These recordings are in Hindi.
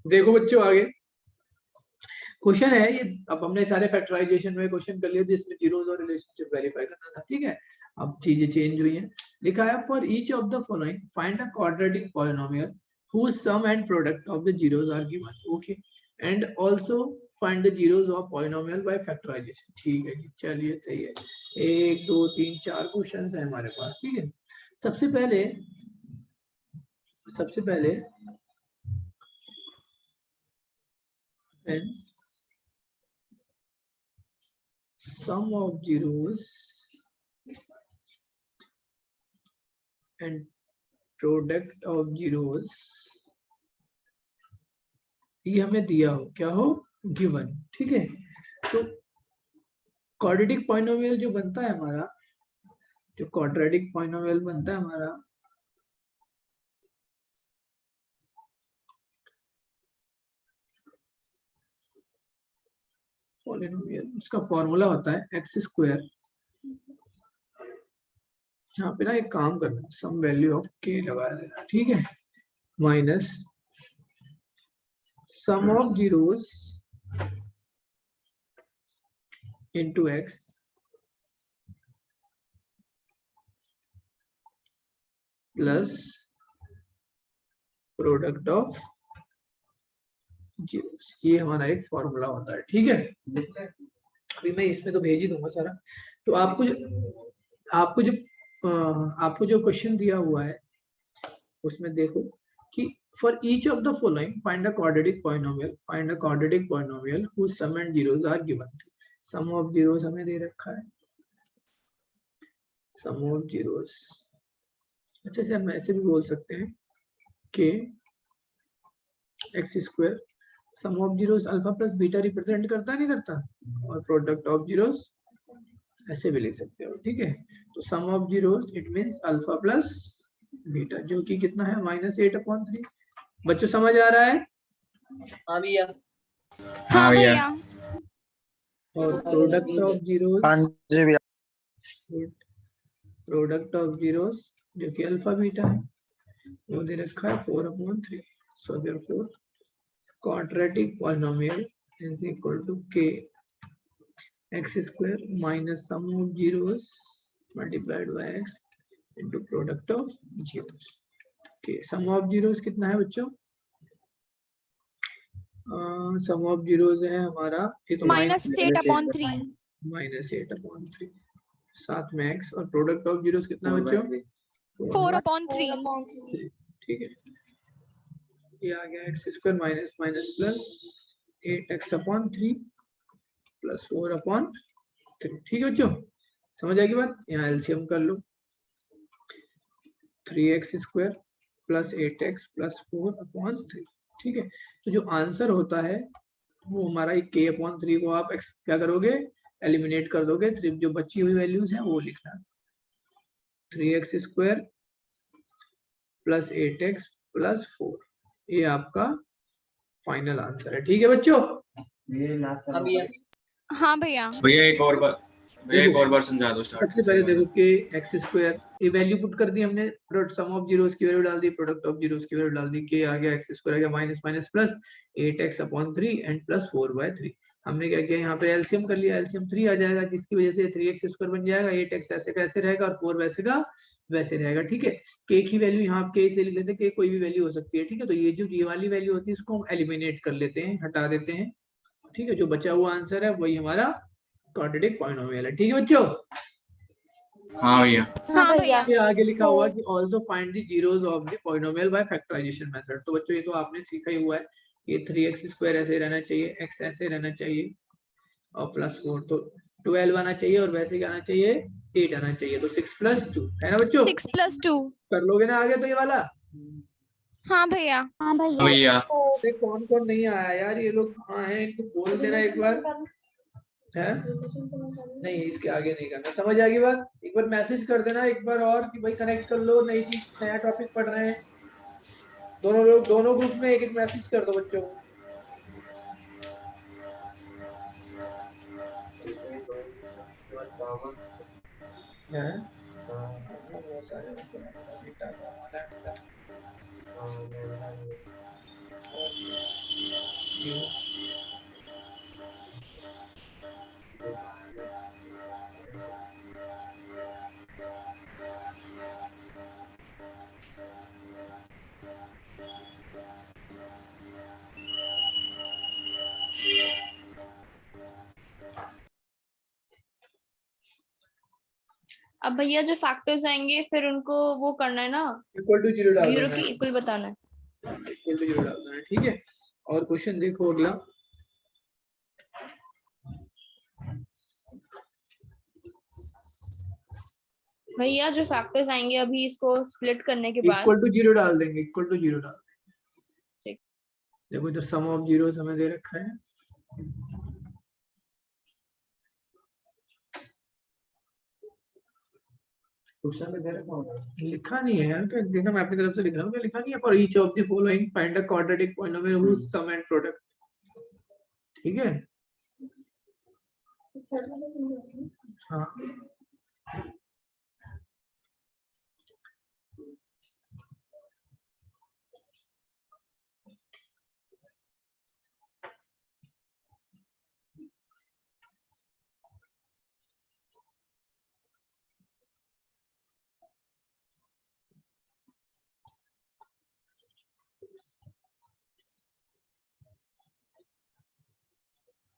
देखो बच्चों आगे क्वेश्चन है ये। अब हमने सारे फैक्टराइजेशन में क्वेश्चन कर लिए जिसमें जीरोस और रिलेशनशिप वेरीफाई करना था, ठीक है। अब चीजें चेंज हुई हैं। लिखा है for each of the following find a quadratic polynomial whose sum and product of the zeros are given, okay, and also find the zeros of polynomial by factorization। ठीक है जी, चलिए सही है। 1 2 3 4 क्वेश्चन है हमारे पास, ठीक है। सबसे पहले sum of zeros and product of zeros, ये हमें दिया हो, क्या हो, गिवन, ठीक है। तो क्वाड्रेटिक पॉलिनोमियल जो बनता है हमारा, जो क्वाड्रेटिक पॉलिनोमियल बनता है हमारा, पॉलिनोमियल, उसका फॉर्मूला होता है एक्स स्क्वायर। यहाँ पे ना एक काम करना, सम वैल्यू ऑफ के लगा देना, ठीक है, minus sum of zeros into x plus product of zeros, ये हमारा एक फॉर्मूला होता है, ठीक है। अभी मैं इसमें तो भेज ही दूंगा सारा। तो आपको जो क्वेश्चन दिया हुआ है उसमें देखो कि for each of the following find a quadratic polynomial whose sum and zeros are given। Sum of zeros हमें दे रखा है, सम ऑफ जीरोस, अच्छा से हम ऐसे भी बोल सकते हैं कि x square, sum of zeros alpha plus beta represent करता नहीं करता, और प्रोडक्ट ऑफ जीरोस ऐसे भी लिख सकते हो, ठीक है। तो sum of zeros it means alpha plus beta, जो कि कितना है -8/3। बच्चों समझ आ रहा है? हाँ भैया। हाँ भैया। और प्रोडक्ट ऑफ जीरोस, हाँ जी भैया। प्रोडक्ट ऑफ जीरोस जो कि अल्फा बीटा है वो दे रखा है 4/3। So therefore quadratic polynomial is equal to k x square minus sum of zeros multiplied by x into product of zeros. के सम ऑफ जीरोस कितना है बच्चों? सम ऑफ जीरोस है हमारा ये तो -8/3 -8/3 साथ में x, और प्रोडक्ट ऑफ जीरोस कितना है बच्चों? 4/3 ठीक है, ये आ गया x square minus minus plus 8x/3 plus 4/3। ठीक है बच्चों, समझ आएगी बात? यहाँ एलसीएम कर लो, 3x square plus 8x plus 4/3। ठीक है, तो जो आंसर होता है वो हमारा k/3 को आप x क्या करोगे, एलिमिनेट कर दोगे, जो बची हुई वैल्यूज हैं वो लिखना, 3x square plus 8x plus 4, ये आपका फाइनल आंसर है। ठीक है बच्चों? हाँ भैया। भैया एक और बार समझा दो स्टार्ट। सबसे पहले देखो कि एक्स स्क्वायर, ये वैल्यू पुट कर दी हमने, प्रोडक्ट सम ऑफ जीरोस की वैल्यू डाल दी, प्रोडक्ट ऑफ जीरोस की वैल्यू डाल दी, के आ गया एक्स स्क्वायर आ गया minus minus plus 8x/3 and plus 4/3। हमने क्या किया, यहाँ पे एलसीएम कर लिया, एलसीएम 3 आ जाएगा, जिसकी वजह से 3x स्क्वायर बन जाएगा, 8x ऐसे का ऐसे रहेगा और 4 वैसे का वैसे रहेगा। ठीक है, के की वैल्यू यहाँ के से लिख लेते हैं, के कोई भी वैल्यू हो सकती है। ठीक है, तो ये जो ये वाली वैल्यू होती है इसको हम एलिमिनेट कर लेते हैं, हटा देते हैं। ठीक है, जो बचा हुआ आंसर है वही हमारा क्वाड्रेटिक पॉलिनोमियल है। ठीक है बच्चों? हाँ भैया। हाँ भैया। ये आगे लिखा हुआ कि also find the zeros of the polynomial by factorization method। तो बच्चों ये तो आपने सीखा ही हुआ है, ये 3x स्क्वायर ऐसे रहना चाहिए, x ऐसे रहना चाहिए और प्लस 4 तो 12 आना चाहिए, और वैसे क्या आना चाहिए, 8 आना चाहिए। तो 6 + 2 है ना बच्चों? 6 + 2। कर लोगे ना आगे तो ये वाला? हाँ भैया। हाँ भैया कौन कौन नहीं आया यार, ये लोग कहाँ हैं, इनको बोल देना एक बार है। नहीं इसके आगे नहीं करना, समझ आ गई बात? एक बार मैसेज कर देना एक बार और कि भाई कनेक्ट कर लो, नई चीज नया टॉपिक पढ़ रहे हैं। दोनों लोग दोनों ग्रुप में एक एक मैसेज कर दो बच्चों को। अब भैया जो फैक्टर्स आएंगे फिर उनको वो करना है ना, इक्वल टू 0 डाल जीरो देना की है, इक्वल बताना है। इक्वल टू 0 डालना है, ठीक है। और क्वेश्चन देखो अगला, भैया जो फैक्टर्स आएंगे अभी इसको स्प्लिट करने के बाद, इक्वल टू 0 डाल देंगे, इक्वल टू 0 डाल देंगे। ठीक। देखो इधर सम ऑफ जीरोस हमें दे रखा है, क्वेश्चन में दे रखा होगा, लिखा नहीं है यार, तो देखना मैं अपनी तरफ से लिख रहा हूँ, मैं लिखा नहीं है। For each of the following find a quadratic polynomial whose sum and product, ठीक है। हाँ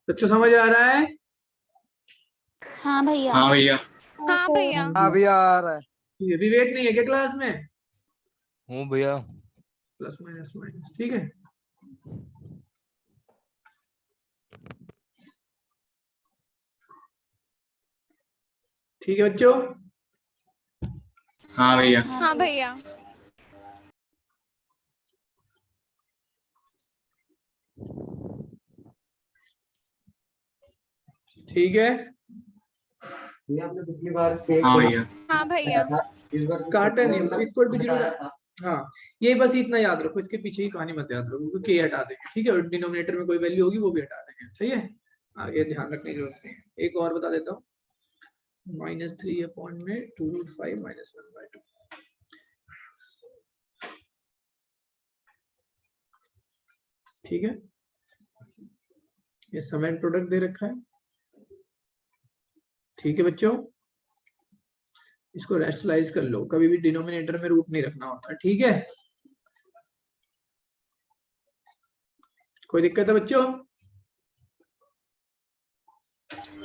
बच्चों समझ आ रहा है? हाँ भैया। हाँ भैया। हाँ भैया। हाँ भैया आ रहा है। ठीक है, विवेक नहीं है क्या क्लास में? हूँ भैया। प्लस माइनस माइनस, ठीक है। ठीक है बच्चों, हाँ भैया। हाँ भैया। ठीक है। ये आपने पिछली बार हाँ भैया। हाँ भैया। इस बार काटा नहीं, इक्वल टू 0। हाँ, ये बस इतना याद रखो, इसके पीछे की कहानी मत याद रखो, क्योंकि हटा देंगे, ठीक है। और डिनोमिनेटर में कोई वैल्यू होगी वो भी हटा देंगे, सही है। आगे ध्यान रखने की जरूरत नहीं है। एक और बता देता हूँ, -3 अपॉन में 2√5 -1/2, ठीक है। ये सम एंड प्रोडक्ट दे रखा है, ठीक है बच्चों। इसको रेशनलाइज कर लो, कभी भी डिनोमिनेटर में रूट नहीं रखना होता, ठीक है। कोई दिक्कत है बच्चों?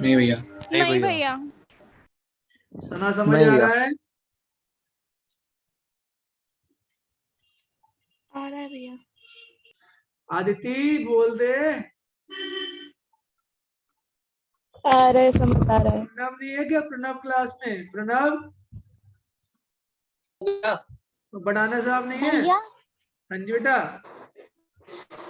नहीं भैया। नहीं भैया। सना समझ आ रहा है? आ रहा है भैया। आदिति बोल दे। आ रहा है, समझ आ रहा है। प्रणव नहीं है क्या प्रणव क्लास में? प्रणव तो बनाना साहब नहीं है? भैया हाँ जी बेटा।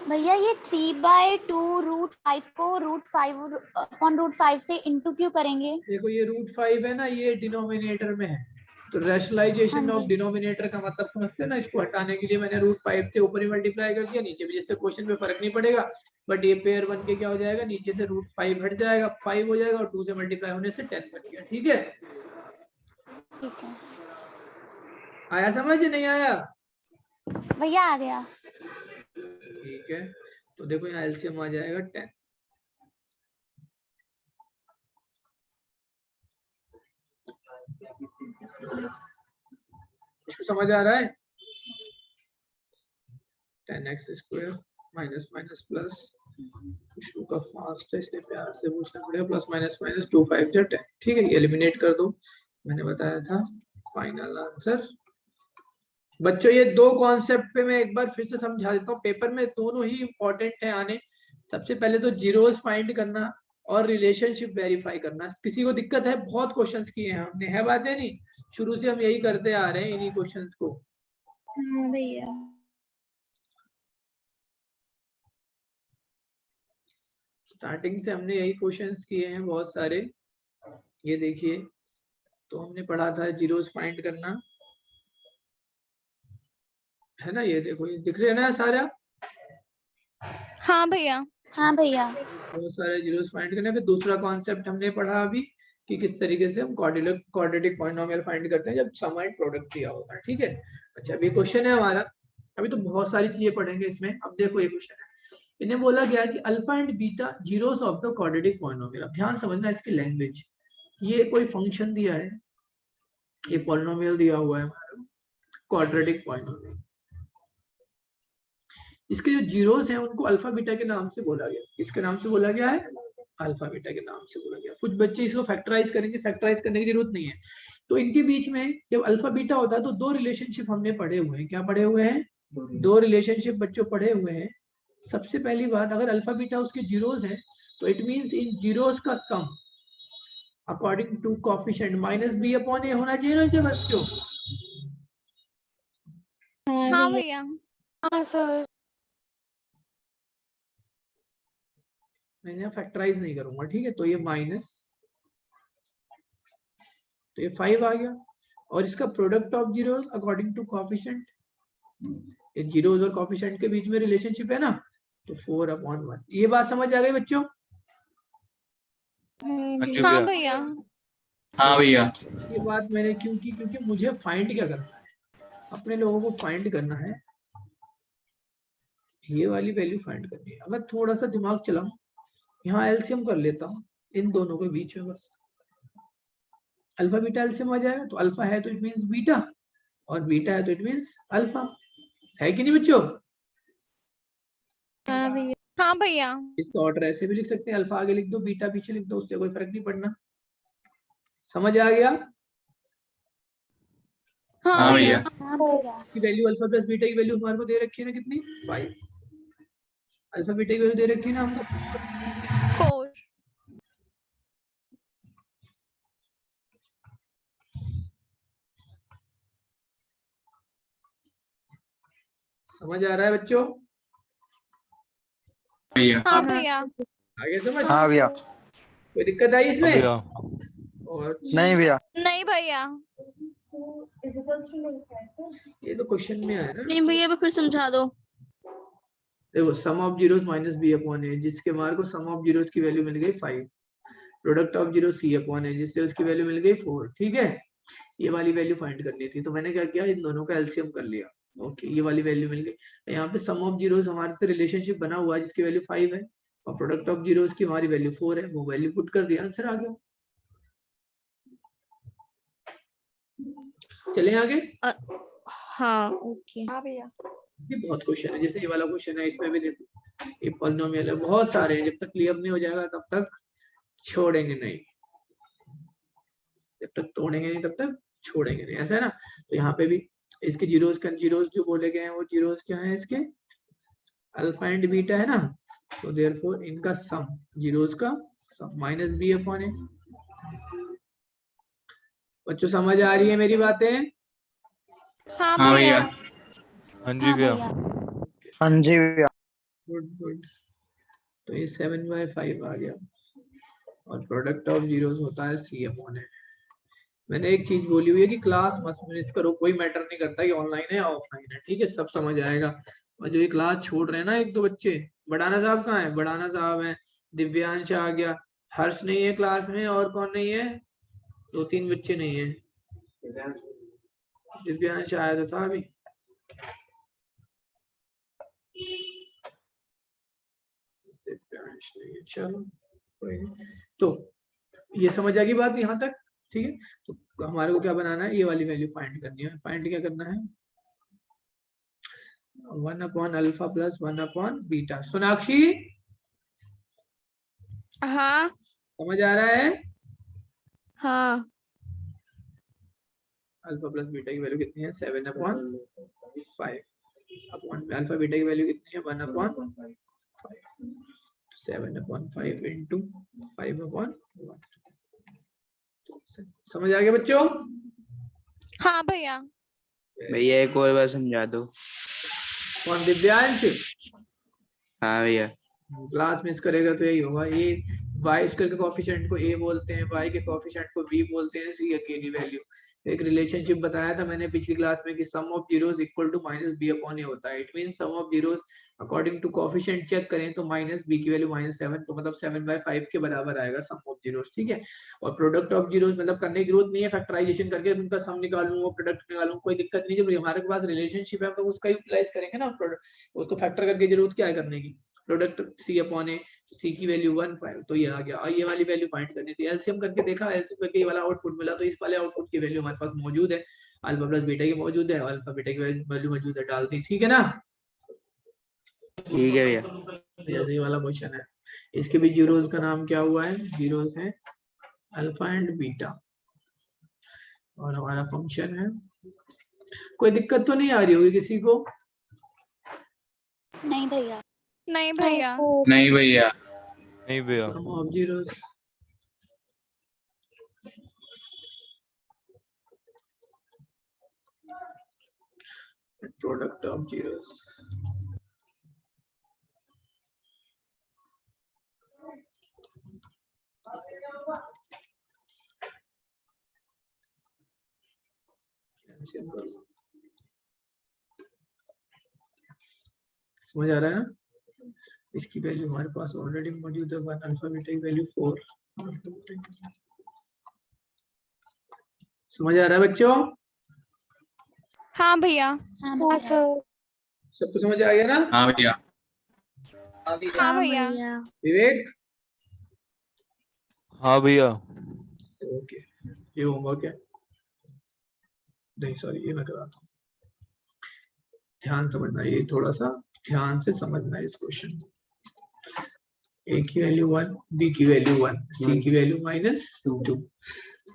भैया ये 3/2√5 को √5 से इंटू क्यों करेंगे? देखो ये √5 है ना, ये डिनोमिनेटर में है, तो रेशनलाइजेशन हाँ ऑफ जी। डिनोमिनेटर का मतलब समझते हैं ना। इसको हटाने के लिए मैंने √5 से ऊपर ही मल्टीप्लाई कर दिया, नीचे भी, जिससे क्वेश्चन में फर्क नहीं पड़ेगा। बट ये पेयर बन के क्या हो जाएगा, नीचे से √5 हट जाएगा, 5 हो जाएगा, और 2 से मल्टीप्लाई होने से 10 बन गया, ठीक है। ठीक है आया समझ, नहीं आया? भैया, आ गया। ठीक है, तो देखो यहाँ एलसीएम आ जाएगा 10। इसको समझ आ रहा है? 10x² माइनस माइनस प्लस, खुशबू का फास्ट है इसलिए प्यार से पूछना पड़ेगा, प्लस माइनस माइनस 2 5 10, ठीक है। ये एलिमिनेट कर दो, मैंने बताया था। फाइनल आंसर बच्चों, ये दो कॉन्सेप्ट पे मैं एक बार फिर से समझा देता हूँ, पेपर में दोनों ही इंपॉर्टेंट है आने। सबसे पहले तो जीरोस फाइंड करना और रिलेशनशिप वेरीफाई करना। किसी को दिक्कत है? बहुत क्वेश्चंस किए हैं हमने, है बात है नहीं? शुरू से हम यही करते आ रहे हैं इन्हीं क्वेश्चंस को। भैया स्टार्टिंग से हमने यही क्वेश्चंस किए हैं बहुत सारे। ये देखिए, तो हमने पढ़ा था जीरोस फाइंड करना, है ना। ये देखो, ये दिख रहे हैं ना सारा? हाँ भैया। हाँ भैया। बहुत सारे जीरोस फाइंड करने। फिर दूसरा कॉन्सेप्ट हमने पढ़ा अभी कि किस तरीके से हम क्वाड्रेटिक पॉलिनोमियल फाइंड करते हैं जब सम एंड प्रोडक्ट दिया होगा, ठीक है। अच्छा, अभी क्वेश्चन है हमारा, अभी तो बहुत सारी चीजें पढ़ेंगे इसमें। अब देखो ये क्वेश्चन है, इन्हें बोला गया कि alpha and beta zeros of the quadratic polynomial. अब ध्यान समझना इसकी लैंग्वेज। ये कोई फंक्शन दिया है, ये पॉलिनोमियल दिया हुआ है हमारा क्वाड्रेटिक पॉलिनोमियल, इसके जो जीरोस हैं उनको अल्फा बीटा के नाम से बोला गया। किसके नाम से बोला गया है? अल्फा बीटा के नाम से बोला गया। कुछ बच्चे इसको फैक्टराइज करेंगे, फैक्टराइज करने की जरूरत नहीं है। तो इनके बीच में जब अल्फा बीटा होता है तो दो रिलेशनशिप हमने पढ़े हुए हैं। क्या पढ़े हुए हैं? दो रिलेशनशिप बच्चों पढ़े हुए हैं। सबसे पहली बात, अगर अल्फा बीटा उसके जीरोस हैं तो इट मींस इन जीरोस का sum according to coefficient minus B upon A होना चाहिए ना बच्चों। हाँ भैया। हाँ सर। मैं यहाँ फैक्टराइज नहीं करूंगा, ठीक है। तो ये माइनस, तो ये 5 आ गया। और इसका product of zeros according to coefficient, ये जीरोस और कोएफिशिएंट के बीच में रिलेशनशिप है ना, तो 4/1। ये बात समझ आ गई बच्चों? हाँ भैया। हाँ भैया। ये बात मैंने क्यों की? क्योंकि मुझे फाइंड क्या करना है, अपने लोगों को फाइंड करना है, ये वाली वैल्यू फाइंड करनी है। अगर थोड़ा सा दिमाग चलाऊं, यहाँ एलसीएम कर लेता हूँ इन दोनों के बीच में, बस अल्फा बीटा एलसीएम आ जाएगा। तो अल्फा है तो इट मींस बीटा, और बीटा है तो इट मींस अल्फा, है कि नहीं बच्चों? हाँ भैया। हाँ भैया। इसका ऑर्डर ऐसे भी लिख सकते हैं, अल्फा आगे लिख दो, बीटा पीछे लिख दो, उससे कोई फर्क नहीं पड़ना। समझ आ गया? हाँ भैया। हाँ भैया। की वैल्यू अल्फा प्लस बीटा की वैल्यू हमारे को दे रखी है ना, कितनी? 5। अल्फा बीटा की वैल्यू दे रखी है ना हमको 4। समझ आ रहा है बच्चों? भैया। हाँ भैया। आगे समझ? हाँ भैया। कोई दिक्कत आई इसमें? भैया और नहीं भैया। नहीं भैया। ये तो क्वेश्चन में आया ना। नहीं भैया फिर समझा दो। देखो sum of zeros minus B upon A, जिसके मार को सम ऑफ जीरोस की वैल्यू मिल गई 5। Product of zero C upon A, जिससे उसकी वैल्यू मिल गई 4। ठीक है, ये वाली वैल्यू फाइंड करनी थी, तो मैंने क्या किया, इन दोनों का एलसीएम कर लिया। ओके, ये वाली वैल्यू मिल गई। यहाँ पे सम ऑफ जीरोस हमारे से रिलेशनशिप बना हुआ है जिसकी वैल्यू 5 है, और प्रोडक्ट ऑफ जीरोस की हमारी वैल्यू 4 है, वो वैल्यू पुट कर दिया, आंसर आ गया। चले आगे। हाँ ओके। हाँ भैया। ये बहुत क्वेश्चन है, जैसे ये वाला क्वेश्चन है, इसमें भी देखो ये पॉलिनोमियल है, बहुत सारे हैं। जब तक क्लियर नहीं हो जाएगा तब तक छोड़ेंगे नहीं, जब तक तोड़ेंगे नहीं तब तक छोड़ेंगे नहीं, ऐसा है ना। तो यहाँ पे भी इसके जीरोस जो बोले गए हैं वो जीरोस क्या है, इसके अल्फा एंड बीटा है ना, तो देयरफॉर इनका सम, जीरोस का सम माइनस बी अपॉन ए। बच्चों समझ आ रही है मेरी बातें? हाँ भैया। हाँ जी भैया। हाँ जी भैया। Good good. तो ये 7/5 आ गया, और प्रोडक्ट ऑफ जीरोस होता है सी अपॉन ए। मैंने एक चीज बोली हुई है कि क्लास मत मिस करो, कोई मैटर नहीं करता कि ऑनलाइन है या ऑफलाइन है, ठीक है, सब समझ आएगा। और जो ये क्लास छोड़ रहे हैं ना एक दो बच्चे, बढ़ाना साहब कहाँ है? बढ़ाना साहब है, दिव्यांश आ गया, हर्ष नहीं है क्लास में, और कौन नहीं है? 2-3 बच्चे नहीं है। दिव्यांश आया तो था अभी। दिव्यांश नहीं है, चलो कोई नहीं। तो ये समझ आ गई बात यहाँ तक, ठीक है। तो हमारे को क्या बनाना है, ये वाली वैल्यू फाइंड करनी है। फाइंड क्या करना है? 1/अल्फा प्लस 1/बीटा। सोनाक्षी हाँ समझ आ रहा है? हाँ। अल्फा प्लस बीटा की वैल्यू कितनी है? 7/5 अपॉन अल्फा बीटा की वैल्यू कितनी है? 1/5। 7/5 इंटू 5/1। समझ आ गया बच्चों? हाँ भैया। भैया एक और बार समझा दो। कौन? दिव्यांश। हाँ भैया। क्लास मिस करेगा तो यही होगा। ये y स्क्वायर के कोएफिशिएंट को a बोलते हैं, y के कोएफिशिएंट को b बोलते हैं, c अकेली वैल्यू। एक रिलेशनशिप बताया था मैंने पिछली क्लास में कि sum of zeros equal to minus B upon A होता है। It mean sum of zeros according to coefficient check करें तो माइनस बी की वैल्यू -7 तो मतलब 7/5 के बराबर आएगा सम ऑफ जीरोस। ठीक है, और प्रोडक्ट ऑफ जीरोस मतलब करने की जरूरत नहीं है, फैक्टराइजेशन करके उनका सम निकालूं वो प्रोडक्ट निकालूं कोई दिक्कत नहीं। जब हमारे पास रिलेशनशिप है हम लोग उसका यूटिलाइज करेंगे ना, उसको फैक्टर करके जरूरत क्या है करने की। प्रोडक्ट सी अपॉन ए, सी की वैल्यू 1 तो ये आ गया, और ये वाली वैल्यू फाइंड करनी थी। एलसीएम करके देखा, एलसीएम करके ये वाला आउटपुट मिला, तो इस वाले आउटपुट की वैल्यू हमारे पास मौजूद है, अल्फा प्लस बीटा की मौजूद है, अल्फा बीटा की वैल्यू मौजूद है, डाल दी। ठीक है ना, ठीक है भैया। जैसे ये वाला क्वेश्चन है, इसके भी जीरोस का नाम क्या हुआ है, जीरोस है अल्फा एंड बीटा, और हमारा फंक्शन है। कोई दिक्कत तो नहीं आ रही होगी किसी को? नहीं भैया। नहीं भैया। नहीं भैया। नहीं भैया। Sum of zeros product of zeros समझ आ रहा है ना? इसकी वैल्यू हमारे पास ऑलरेडी मौजूद है, 1 अल्फा बीटा की वैल्यू 4। समझ आ रहा है बच्चों? हाँ भैया। सबको समझ आ गया ना? हाँ भैया। हाँ भैया। हाँ भैया। विवेक? हाँ भैया। ओके, ये होमवर्क है, नहीं सॉरी ये मैं कराता हूँ। ध्यान समझना, ये थोड़ा सा ध्यान से समझना है इस क्वेश्चन। ए की वैल्यू 1, बी की वैल्यू 1, सी की value -2,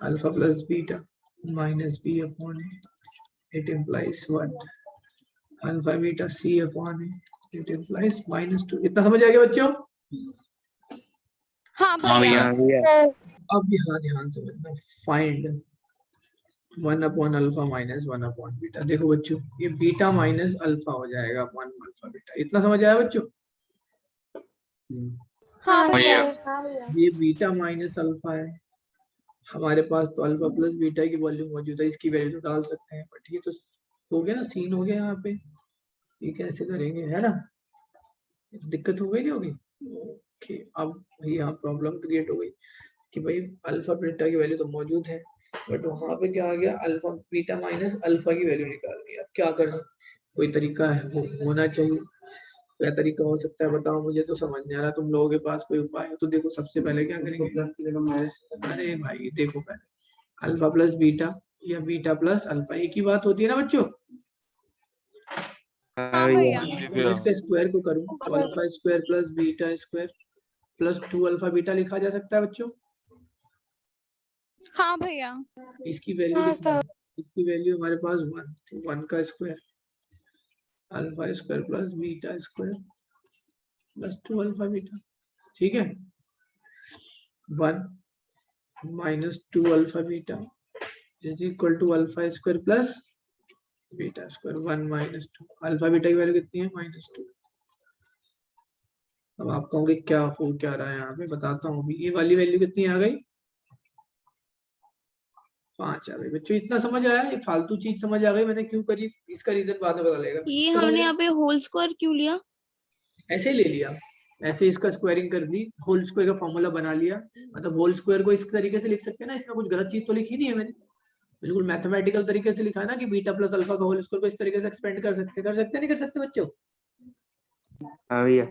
alpha plus beta minus B upon A, it implies 1, alpha beta C upon A, it implies -2। इतना समझ आ गया बच्चों? हाँ हाँ भैया। भैया। अब यहाँ ध्यान समझना, find 1 upon alpha minus 1 upon beta. देखो बच्चों, ये बीटा माइनस अल्फा हो जाएगा अपॉन अल्फा बीटा। इतना समझ आया बच्चों? हाँ भैया। भैया। ये बीटा माइनस अल्फा है, हमारे पास तो अल्फा प्लस बीटा की वैल्यू मौजूद है, इसकी वैल्यू डाल सकते हैं, बट ये तो हो गया ना, सीन हो गया यहाँ पे। ये कैसे करेंगे, है ना? दिक्कत हो गई नहीं होगी? ओके, अब यहाँ प्रॉब्लम क्रिएट हो गई कि भाई अल्फा बीटा की वैल्यू तो मौजूद है, बट वहां पे क्या आ गया, अल्फा बीटा माइनस अल्फा की वैल्यू निकालनी है। अब क्या कर सकते, कोई तरीका है वो होना चाहिए। क्या तरीका हो सकता है बताओ, मुझे तो समझ नहीं आ रहा, तुम लोगों के पास कोई उपाय है तो देखो। सबसे पहले क्या करेंगे, प्लस की जगह माइनस। अरे भाई देखो, पहले अल्फा प्लस बीटा या बीटा प्लस अल्फा, एक ही बात होती है ना बच्चों? हाँ भैया। मैं इसके स्क्वायर को करूं तो alpha square plus beta square plus 2 alpha beta लिखा जा सकता है बच्चों। हाँ भैया। इसकी वैल्यू कितना है? इसकी वैल्यू हमारे पास 1, तो 1 का square alpha square plus beta square plus 2 alpha beta. ठीक है, 1 minus 2 alpha beta is equal to alpha square plus beta square. 1 minus 2, alpha beta की वैल्यू कितनी है, -2। अब आप कहोगे क्या हो क्या रहा है यहाँ पे, बताता हूँ अभी। ये वाली वैल्यू कितनी आ गई, 5 आ गई। बच्चों इतना समझ आया? ये फालतू चीज समझ आ गई मैंने क्यों करी, इसका रीजन बाद में पता लगेगा। ये तो हमने यहाँ पे होल स्क्वायर क्यों लिया? ऐसे ही ले लिया, ऐसे इसका स्क्वायरिंग कर दी, होल स्क्वायर का फॉर्मूला बना लिया। मतलब होल स्क्वायर को इस तरीके से लिख सकते हैं ना, इसमें कुछ गलत चीज तो लिखी नहीं है मैंने, बिल्कुल मैथमेटिकल तरीके से लिखा है ना कि बीटा प्लस अल्फा का होल स्क्वायर को इस तरीके से एक्सपेंड कर सकते नहीं कर सकते बच्चों? हाँ भैया।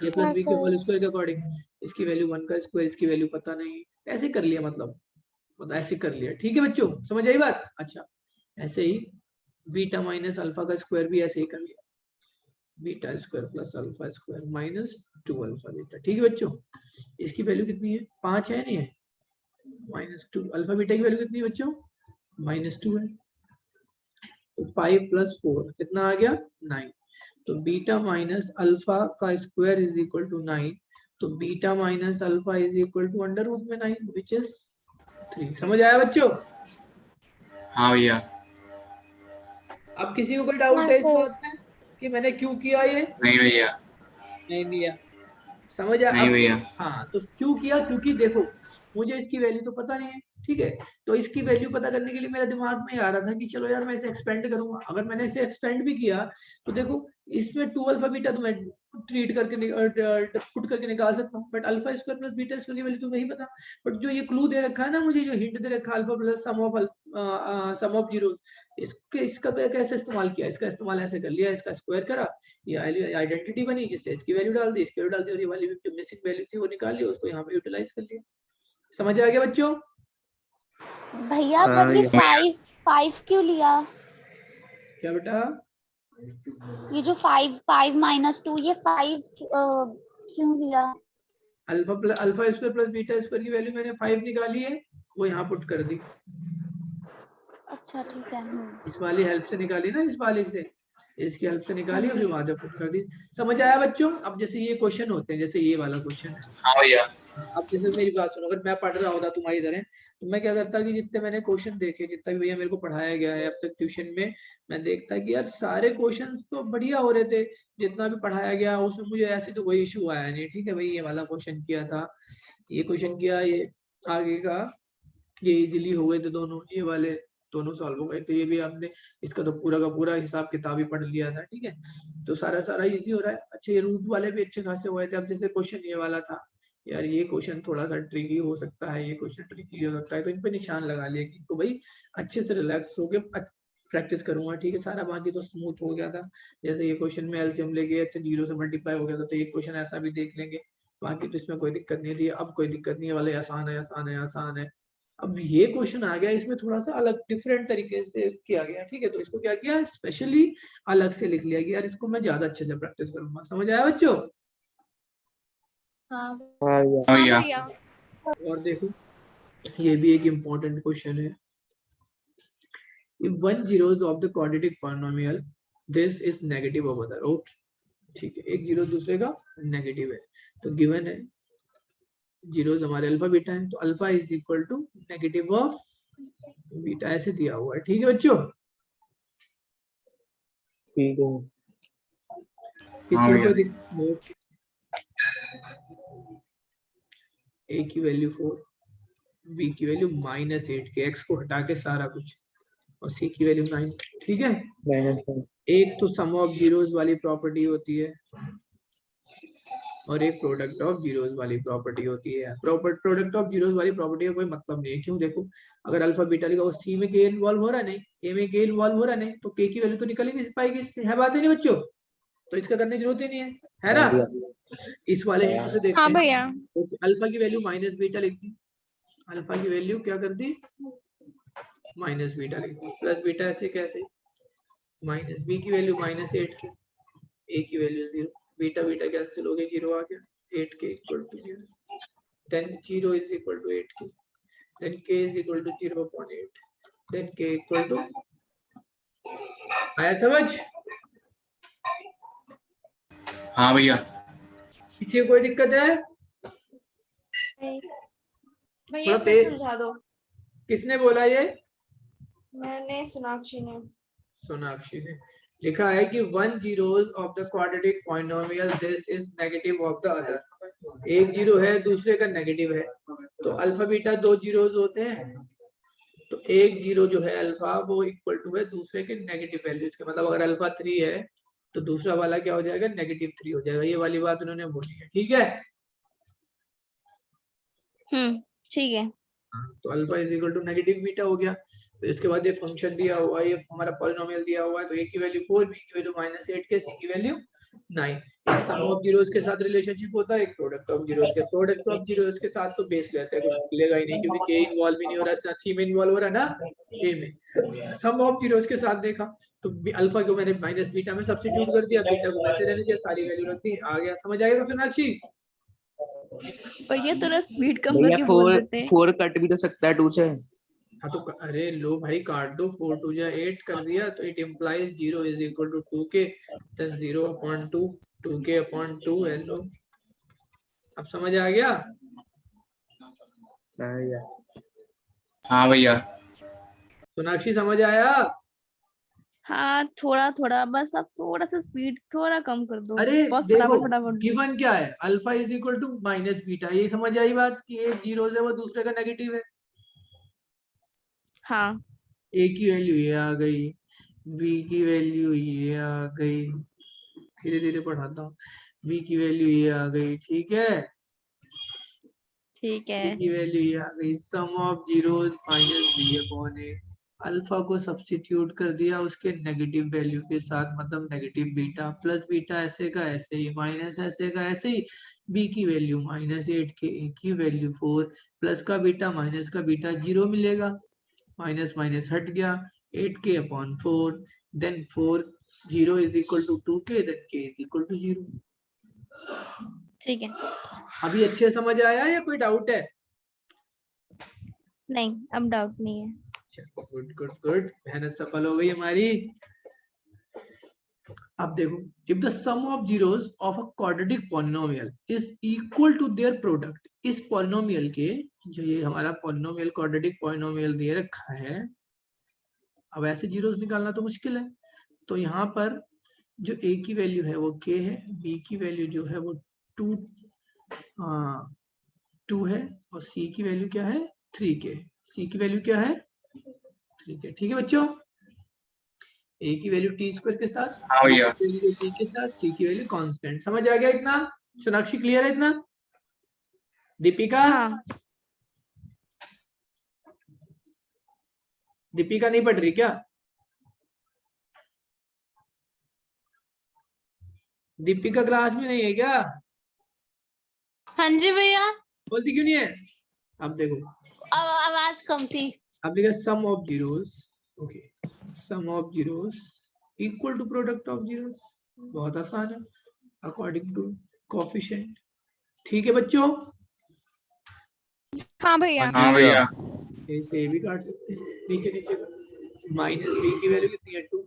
ये प्लस बी के होल स्क्वायर के अकॉर्डिंग इसकी वैल्यू 1 का स्क्वायर, इसकी वैल्यू पता नहीं, ऐसे कर लिया, मतलब ऐसे कर लिया। ठीक है बच्चों, समझ आई बात? अच्छा, ऐसे ही बीटा माइनस अल्फा का स्क्वायर भी ऐसे ही कर लिया, beta square plus alpha square minus 2 alpha beta. ठीक है बच्चों, इसकी वैल्यू कितनी है, 5 है नहीं है, -2। अल्फा बीटा की वैल्यू कितनी है बच्चों, -2 है, तो 5 + 4 कितना आ गया, 9। तो बीटा माइनस अल्फा का स्क्वायर इज इक्वल टू 9, तो beta minus alpha is equal to √9 which is 3। समझ आया बच्चों? हाँ भैया। अब किसी को कोई डाउट है इस बात में कि मैंने क्यों किया ये? नहीं भैया। नहीं भैया। समझ आया? नहीं भैया। हाँ, तो क्यों किया, क्योंकि देखो मुझे इसकी वैल्यू तो पता नहीं है। ठीक ठीक है। तो इसकी वैल्यू पता करने के लिए मेरे दिमाग में आ रहा था कि चलो यार मैं इसे एक्सपेंड करूंगा। अगर मैंने इसे एक्सपेंड भी किया तो देखो इसमें 2 अल्फा बीटा तो मैं ट्रीट करके पुट करके निकाल सकता हूँ, but alpha square plus beta square की वैल्यू तो नहीं पता। बट जो ये क्लू दे रखा है ना मुझे, जो हिंट दे रखा है alpha plus sum of zero, इसका तो कैसे इस्तेमाल किया, इसका इस्तेमाल ऐसे कर लिया, इसका स्क्वायर करा, ये आइडेंटिटी बनी, जिससे इसकी वैल्यू डाल दी, इसकी वैल्यू डाल दी, और ये वाली जो मिसिंग वैल्यू थी वो निकाल ली, उसको यहाँ पे यूटिलाइज कर लिया। समझ आ गया बच्चों? भैया पर ये भैया। 5 क्यों लिया? क्या बेटा? ये जो 5 माइनस 2 ये 5 क्यों लिया? Alpha square plus beta square की वैल्यू मैंने 5 निकाली है, वो यहाँ पुट कर दी। अच्छा ठीक है। इस वाली हेल्प से निकाली ना, इस वाली से, इसकी हेल्प से निकाली और फिर वहां पुट कर दी। समझ आया बच्चों? अब जैसे ये क्वेश्चन होते हैं, जैसे ये वाला क्वेश्चन है, हाँ भैया। अब जैसे मेरी बात सुनो, अगर मैं पढ़ रहा होता तुम्हारी तरह तो मैं क्या करता कि जितने मैंने क्वेश्चन देखे, जितना भी भैया मेरे को पढ़ाया गया है अब तक ट्यूशन में, मैं देखता कि यार सारे क्वेश्चंस तो बढ़िया हो रहे थे, जितना भी पढ़ाया गया उसमें मुझे ऐसे तो कोई इशू आया नहीं। ठीक है भाई, ये वाला क्वेश्चन किया था, ये क्वेश्चन किया, ये आगे का ये इजीली हो गए थे दोनों, ये वाले दोनों सॉल्व हो गए थे। ये भी आपने इसका तो पूरा का पूरा हिसाब किताब ही पढ़ लिया था। ठीक है, तो सारा सारा इजी हो रहा है। अच्छा, ये रूट वाले भी अच्छे खासे हुए थे। अब जैसे क्वेश्चन ये वाला था, यार ये क्वेश्चन थोड़ा सा ट्रिकी हो सकता है, ये क्वेश्चन ट्रिकी हो सकता है, तो इन पे निशान लगा लिया कि तो भाई अच्छे से रिलैक्स होके प्रैक्टिस करूंगा। ठीक है, सारा बाकी तो स्मूथ हो गया था। जैसे ये क्वेश्चन में एलसीएम लेके अच्छा 0 से मल्टीप्लाई हो गया था, तो ये क्वेश्चन ऐसा भी देख लेंगे, बाकी तो इसमें कोई दिक्कत नहीं थी। अब कोई दिक्कत नहीं है, वाले आसान है आसान है आसान है। अब ये क्वेश्चन आ गया, इसमें थोड़ा सा अलग डिफरेंट तरीके से किया गया। ठीक है, तो इसको क्या किया, स्पेशली अलग से लिख लिया कि यार इसको मैं ज्यादा अच्छे से प्रैक्टिस करूंगा। समझ आया बच्चों? हाँ हाँ हाँ भैया। भैया। और देखो ये भी एक इम्पोर्टेंट क्वेश्चन है। If one zeros of the quadratic polynomial, this is negative of other. Okay, ठीक है, एक जीरो दूसरे का नेगेटिव है, तो गिवन है जीरोस हमारे अल्फा बीटा है, तो alpha is equal to negative of beta, ऐसे दिया हुआ है। ठीक है बच्चों? ठीक है। हाँ किसी को भैया। ए की वैल्यू 4, बी की वैल्यू -8 के, एक्स को हटा के सारा कुछ, और सी की वैल्यू 9। ठीक है, एक तो सम ऑफ जीरोस वाली प्रॉपर्टी होती है और एक प्रोडक्ट ऑफ जीरोस वाली प्रॉपर्टी होती है। प्रोडक्ट ऑफ जीरोस वाली प्रॉपर्टी का कोई मतलब नहीं है। क्यों? देखो, अगर अल्फा बीटा लिखा हो, सी में के इन्वॉल्व हो रहा नहीं, ए में के इन्वॉल्व हो रहा नहीं, तो के की वैल्यू तो निकल ही नहीं पाएगी इससे, है बात ही नहीं बच्चों? तो इसका करने की जरूरत ही नहीं है ना? इस वाले हिंट से देखते हाँ हैं, भैया। तो अल्फा की वैल्यू माइनस बीटा लिखती, अल्फा की वैल्यू क्या करती, माइनस बीटा लिखती, प्लस बीटा ऐसे कैसे, माइनस बी की वैल्यू -8 के, ए की वैल्यू 0, बीटा बीटा कैंसिल हो गया, 0 आ गया, 8 k equal to 0, then 0 is equal to 8 k, then k is equal to 0.8, then k equal to, आया समझ? हाँ भैया। किसी को कोई दिक्कत है? भैया थोड़ा फिर तेज, समझा दो। किसने बोला ये? मैंने सोनाक्षी ने। सोनाक्षी ने लिखा है कि one zeros of the quadratic polynomial this is negative of the other. एक जीरो है, दूसरे का नेगेटिव है, तो अल्फा बीटा दो जीरोस होते हैं, तो एक जीरो जो है अल्फा वो इक्वल टू है दूसरे के नेगेटिव वैल्यूज के। मतलब अगर अल्फा 3 है तो दूसरा वाला क्या हो जाएगा, -3 हो जाएगा। ये वाली बात उन्होंने बोली है। ठीक है, ठीक है। तो alpha is equal to negative beta हो गया। तो इसके बाद ये फंक्शन दिया हुआ है, ये हमारा पॉलिनोमियल दिया हुआ है, तो ए की वैल्यू 4, बी की वैल्यू -8 के, सी की वैल्यू 9। एक सम ऑफ जीरोस के साथ रिलेशनशिप होता है, एक प्रोडक्ट ऑफ जीरोस के। प्रोडक्ट ऑफ जीरोस के साथ तो बेसलेस है, कुछ मिलेगा ही नहीं, क्योंकि के इन्वॉल्व भी नहीं हो रहा, सी में इन्वॉल्व हो रहा है ना, ए में। सम ऑफ जीरोस के साथ देखा तो अल्फा को मैंने माइनस बीटा में सब्स्टिट्यूट कर दिया, बीटा को वैसे रहने दिया, सारी वैल्यू रख दी, आ गया। समझ आएगा सोनाक्षी? पर ये थोड़ा स्पीड कम भैया करके बोल देते हैं। 4 कट भी तो सकता है 2 से। हाँ तो अरे लो भाई, काट दो, 4 2 जा 8 कर दिया, तो it implies 0 is equal to 2k, then 0/2, 2k/2 है। लो, अब समझ आ गया? हाँ भैया। सोनाक्षी समझ आया? हाँ थोड़ा थोड़ा बस, अब थोड़ा सा स्पीड थोड़ा कम कर दो। अरे बहुत देखो, फटाफट गिवन क्या है, alpha is equal to minus beta, ये समझ आई बात कि एक जीरो है वो दूसरे का नेगेटिव है। हाँ ए की वैल्यू ये आ गई, बी की वैल्यू ये आ गई, धीरे धीरे पढ़ाता हूँ, बी की वैल्यू ये आ गई, ठीक है, ठीक बी है। की वैल्यू ये आ गई, sum of zeros minus B upon A, alpha को सब्स्टिट्यूट कर दिया उसके नेगेटिव वैल्यू के साथ, मतलब नेगेटिव बीटा, प्लस बीटा ऐसे का ऐसे ही, माइनस ऐसे का ऐसे ही, बी की वैल्यू -8 के, ए की वैल्यू 4, प्लस का बीटा माइनस का बीटा 0 मिलेगा, माइनस माइनस हट गया, 8k upon 4, then 4 0 is equal to 2k, then k is equal to 0। ठीक है। अभी अच्छे समझ आया या कोई डाउट है? नहीं, अब डाउट नहीं है। गुड गुड गुड, मेहनत सफल हो गई हमारी। अब देखो, if the sum of zeros of a quadratic polynomial is equal to their product, इस पॉलिनोमियल के, जो ये हमारा पॉलिनोमियल क्वाड्रेटिक पॉलिनोमियल दिए रखा है, अब ऐसे जीरोस निकालना तो मुश्किल है, तो यहाँ पर जो a की वैल्यू है वो k है, b की वैल्यू जो है वो 2 है, और c की वैल्यू क्या है 3k, c की वैल्यू क्या है 3k, ठीक है बच्चों। a की वैल्यू t स्क्वायर के साथ, हाँ भैया। b की वैल्यू t के साथ, c की वैल्यू कांस्टेंट, समझ आ गया इतना? सोनाक्षी क्लियर है इतना? दीपिका? हाँ दीपिका नहीं पढ़ रही क्या? दीपिका क्लास में नहीं है क्या? हाँ जी भैया, बोलती क्यों नहीं है? अब देखो, आवाज कम थी। अब लिखा sum of zeros, okay, sum of zeros equal to product of zeros, बहुत आसान है, अकॉर्डिंग टू कोएफिशिएंट, ठीक है बच्चों? हाँ भैया। हाँ भैया। इसे भी काट सकते हैं, नीचे नीचे, माइनस बी की वैल्यू कितनी है 2,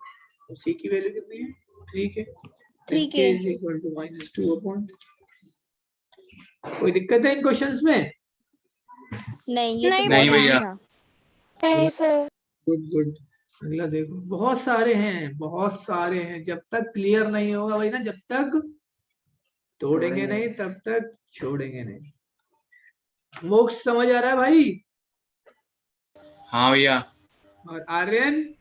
और सी की वैल्यू कितनी है 3k, 3k is equal to -2 upon, कोई दिक्कत है इन क्वेश्चंस में? नहीं, ये नहीं तो बहुत भैया। easy था। नहीं सर। गुड गुड, अगला देखो, बहुत सारे हैं, बहुत सारे हैं, जब तक क्लियर नहीं होगा भाई ना, जब तक तोड़ेंगे नहीं तब तक छोड़ेंगे नहीं। मोक्ष समझ आ रहा है भाई? हाँ भैया। और आर्यन?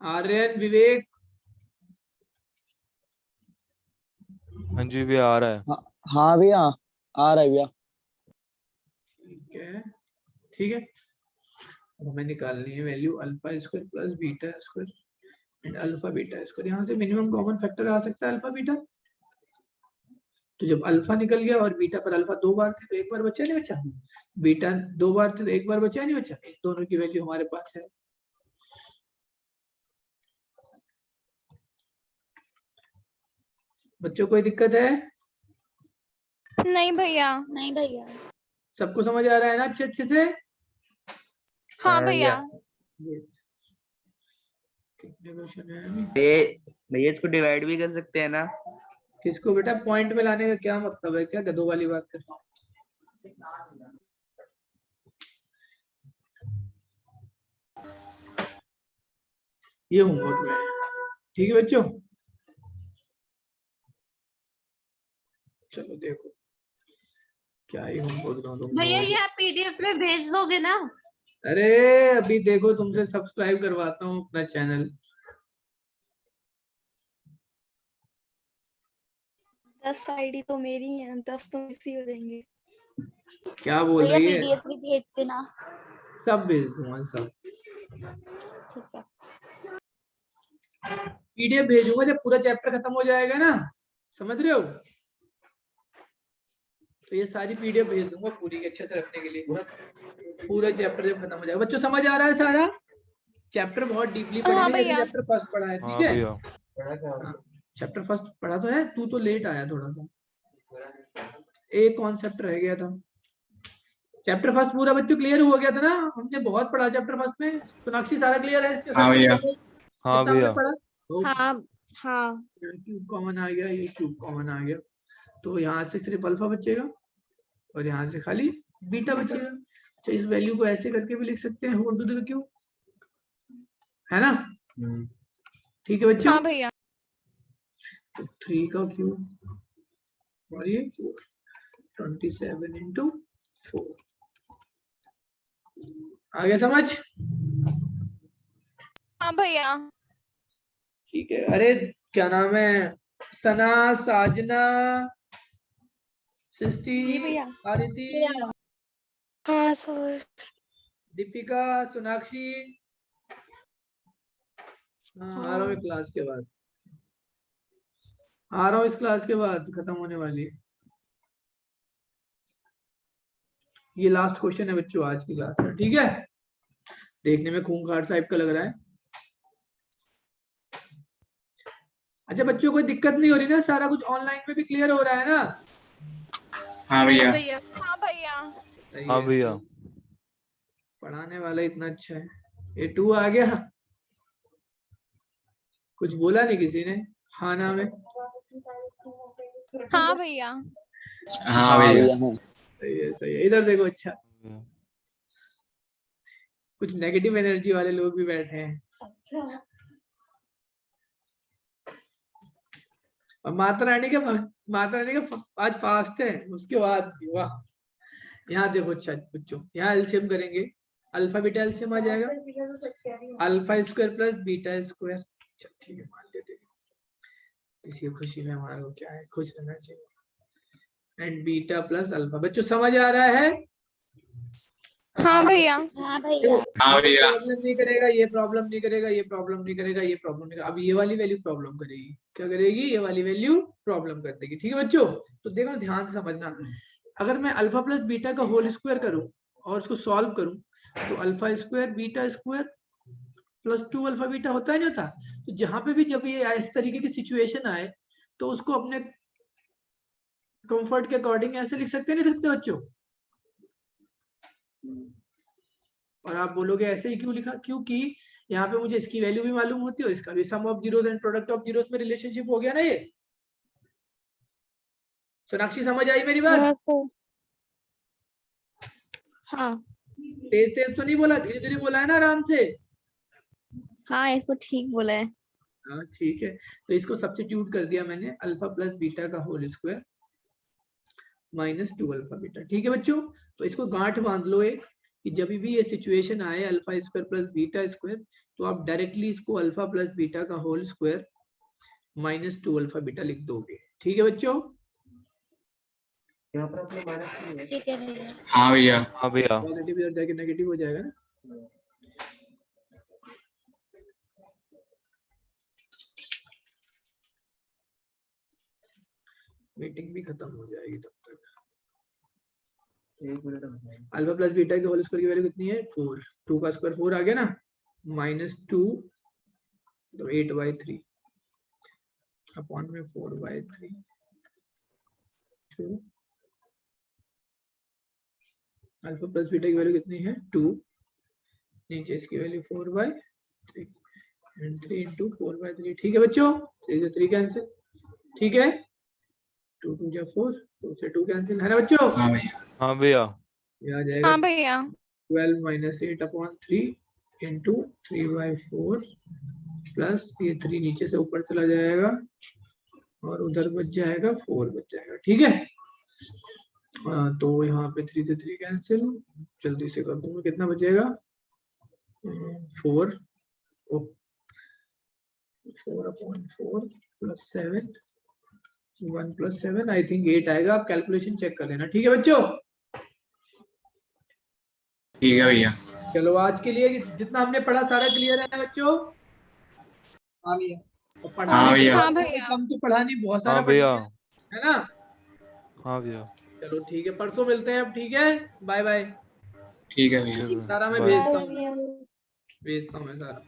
आर्यन, विवेक? हाँ जी भैया आ रहा है। हाँ भैया आ रहा है भैया। ठीक है, ठीक है, अब हमें निकालनी है value alpha square plus beta square and alpha beta square, यहाँ से मिनिमम कॉमन फैक्टर आ सकता है अल्फा बीटा, तो जब अल्फा निकल गया और बीटा पर अल्फा 2 बार थे तो 1 बार बचा नहीं बचा, बीटा 2 बार थे तो 1 बार बचा नहीं बचा, दोनों की वैल्यू हमारे पास है। बच्चों कोई दिक्कत है? नहीं भैया। नहीं भैया। सबको समझ आ रहा है ना अच्छे अच्छे से? हाँ भैया। Good. कितने क्वेश्चन है अभी? भैया इसको डिवाइड भी कर सकते हैं ना? किसको बेटा पॉइंट में लाने का क्या मतलब है, क्या गधों वाली बात कर? ये होमवर्क में है, ठीक है बच्चों? चलो देखो क्या ही होमवर्क दो तुम भैया लोगों को। ये आप पीडीएफ में भेज दोगे ना? अरे अभी देखो, तुमसे सब्सक्राइब करवाता हूँ अपना चैनल। 10 आईडी तो मेरी है, 10 तो इसी हो जाएंगे। क्या बोल भैया रही है? पीडीएफ भी भेज देना। सब भेज दूंगा, सब ठीक है। पीडीएफ भेजूंगा जब पूरा चैप्टर खत्म हो जाएगा ना, समझ रहे हो? तो ये सारी पीडीएफ भेज दूंगा पूरी अच्छे से रखने के लिए, पूरा चैप्टर जब खत्म हो जाएगा। बच्चों समझ आ रहा है सारा? चैप्टर बहुत डीपली हाँ पढ़ेंगे, जैसे भैया। चैप्टर फर्स्ट पढ़ा है, हाँ ठीक है? भैया। चैप्टर फर्स्ट पढ़ा तो है, तू तो लेट आया थोड़ा सा, एक कॉन्सेप्ट रह गया था। चैप्टर फर्स्ट पूरा बच्चों क्लियर हो गया था ना? हमने बहुत पढ़ा चैप्टर फर्स्ट में। सोनाक्षी सारा क्लियर है? हाँ भैया। हाँ कितना हमने भैया। पढ़ा? हाँ हाँ। क्यूब कॉमन आ गया, ये क्यूब कॉमन आ गया, तो यहाँ से सिर्फ अल्फा बचेगा और यहाँ से खाली बीटा बचेगा। अच्छा, इस वैल्यू को ऐसे करके भी लिख सकते हैं, होल टू द क्यूब, है ना? ठीक है बच्चों? हाँ भैया। तो 3 का क्यूब और ये 4, 27 into 4। आगे समझ? हाँ भैया। ठीक है। अरे क्या नाम है? सना, साजना, सृष्टि, जी भैया। आदिति, हाँ सर। दीपिका, सोनाक्षी। हाँ, आ रहा हूँ क्लास के बाद, आ रहा हूँ इस क्लास के बाद, खत्म होने वाली है। ये लास्ट क्वेश्चन है बच्चों आज की क्लास का, ठीक है? देखने में खूंखार टाइप का लग रहा है। अच्छा बच्चों, कोई दिक्कत नहीं हो रही ना? सारा कुछ ऑनलाइन में भी क्लियर हो रहा है ना? हाँ भैया। भैया। हाँ भैया। सही हाँ है। भैया। पढ़ाने वाला इतना अच्छा है। ये 2 आ गया। कुछ बोला नहीं किसी ने? हाँ ना में? हाँ भैया। हाँ हाँ भैया। भैया हाँ। सही है, सही है। इधर देखो। अच्छा, कुछ नेगेटिव एनर्जी वाले लोग भी बैठे हैं। और माता रानी का आज फास्ट है। उसके बाद वाह, यहाँ देखो। अच्छा बच्चों, यहाँ एलसीएम करेंगे। अल्फा बीटा एलसीएम आ जाएगा, alpha square plus beta square. अच्छा ठीक है, मान लेते हैं। इसी खुशी में हमारा को क्या है, खुश रहना चाहिए। And beta plus alpha. बच्चों समझ आ रहा है? हाँ भैया। हाँ भैया। हाँ भैया। प्रॉब्लम नहीं करेगा, ये प्रॉब्लम नहीं करेगा, ये प्रॉब्लम नहीं करेगा, ये प्रॉब्लम नहीं करेगा। अब ये वाली वैल्यू प्रॉब्लम करेगी। क्या करेगी? ये वाली वैल्यू प्रॉब्लम कर देगी। ठीक है बच्चों? तो देखो ध्यान से समझना। अगर मैं अल्फा प्लस बीटा का होल स्क्वायर करूं और उसको सॉल्व करूं, तो alpha square beta square plus 2 alpha beta होता है नहीं होता? तो जहां पे भी जब ये इस तरीके की सिचुएशन आए, तो उसको अपने कंफर्ट के अकॉर्डिंग ऐसे लिख सकते नहीं सकते बच्चों? और आप बोलोगे ऐसे ही क्यों लिखा? क्योंकि यहाँ पे मुझे इसकी वैल्यू भी मालूम होती है और इसका भी। Sum of zeros and product of zeros में रिलेशनशिप हो गया ना ये। सोनाक्षी समझ आई मेरी बात? हाँ तेज तेज तो नहीं बोला, धीरे धीरे बोला है ना, आराम से? हाँ, इसको ठीक बोला है। हाँ ठीक है। तो इसको सब्स्टिट्यूट कर दिया मैंने, अल्फा प्लस बीटा का whole square minus 2 alpha beta. ठीक है बच्चों? तो इसको गांठ बांध लो एक, कि जब भी ये सिचुएशन आए alpha square plus beta square, तो आप डायरेक्टली इसको अल्फा प्लस बीटा का whole square minus 2 alpha beta लिख दोगे। ठीक है बच्चों? ठीक है भैया। हाँ भैया। हाँ भैया। पॉजिटिव इधर जाके नेगेटिव हो जाएगा ना। मीटिंग भी खत्म हो जाएगी तब तक। अल्फा प्लस बीटा के होल स्क्वायर की वैल्यू कितनी है? 4। 2 का स्क्वायर 4 आ गया ना, माइनस 2 तो 8/3 अपॉन में 4/3। अल्फा प्लस बीटा की वैल्यू कितनी है? 2। नीचे इसकी वैल्यू 4/3 एंड 3 इंटू 4/3। ठीक है बच्चों? 3 से 3 कैंसिल। ठीक है? 2 2 जा 4, 2 से 2 कैंसिल है ना बच्चों? हाँ भैया। हाँ भैया। ये आ जाएगा हाँ भैया। 12 माइनस 8/3 इंटू 3/4 प्लस ये 3 नीचे से ऊपर चला जाएगा और उधर बच जाएगा 4 बच जाएगा। ठीक है? तो यहाँ पे 3 से 3 कैंसिल। जल्दी से कर दूंगा, कितना बचेगा? 4 4/4 प्लस 7 1 प्लस 7 आई थिंक 8 आएगा। आप कैलकुलेशन चेक कर लेना। ठीक है बच्चों? ठीक है भैया। चलो आज के लिए जितना हमने पढ़ा सारा क्लियर है ना बच्चों? हाँ भैया। और हाँ पढ़ाने भैया। हाँ भैया। कम तो पढ़ा नहीं, बहुत सारा हाँ भैया। पढ़ा है ना? हाँ भैया। चलो ठीक है, परसों मिलते हैं अब। ठीक है, बाय बाय। ठीक है भैया। सारा मैं बाय। भेजता हूँ मैं सारा।